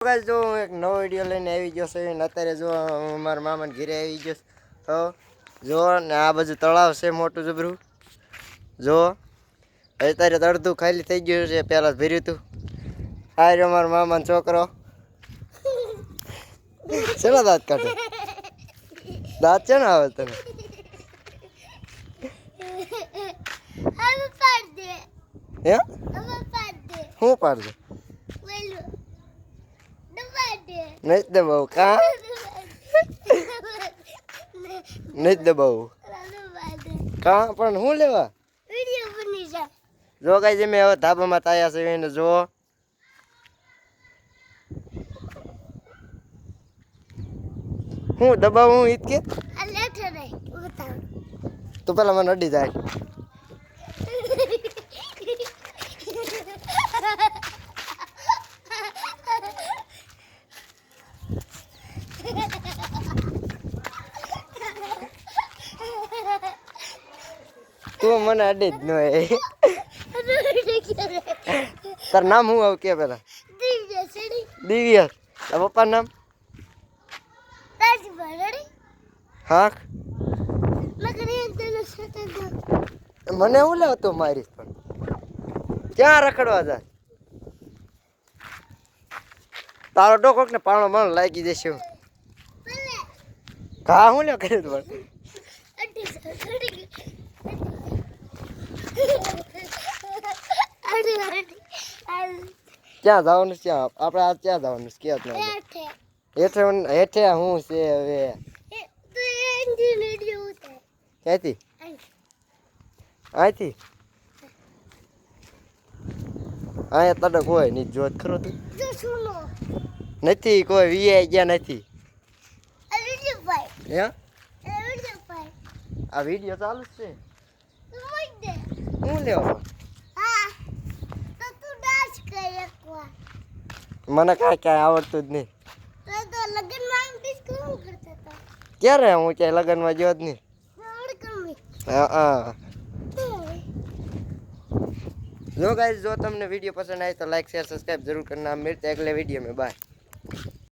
Guys જો હું એક નવો વિડીયો લઈને આવી ગયો છું અને અત્યારે જો હું મારા મામાના ઘરે આવી ગયો તો જો ને આ બાજુ તળાવ છે મોટું જબરું જો અત્યારે અડધું ખાલી થઈ ગયું છે પહેલા ભર્યું હતું આ રહ્યો મારા મામાનો છોકરો શેના દાંત કાઢે દાંત છે ને આવે તને હે હું પાડ દે नहीं दबाओ कहाँ नहीं दबाओ कहाँ पर हूँ लेवा जो कहीं मैं धाबा मत आया से जो हूँ दबाऊ हूँ इत के तो पहला मन अड्डी जाए तू मन अड्डे न तार नाम हूँ आव क्या पहला दिव्या पप्पा नाम हाँ मने हूँ ले तो मारी क्या रखड़वा जा तारो डोको ने पाणो मन लागी देशो का हूँ ले करे तो क्या जाओ क्या આપણે આ ક્યાં જવાનું છે કે હેઠે હેઠે હું છે હવે ક્યાંથી અહીંથી અહીંયા તને કોઈ નહીં જોત ખરો તું નથી કોઈ વીઆઈ ગયા નથી હે આ વિડીયો ચાલુ જ છે હું લેવા મને કાંઈ આવડતું જ નહીં ક્યારે હું ક્યાંય લગ્નમાં ગયો જ નહીં હા જો गाइस जो तुमने वीडियो पसंद आई तो लाइक शेयर सब्सक्राइब जरूर करना मिलते हैं अगले वीडियो में बाय।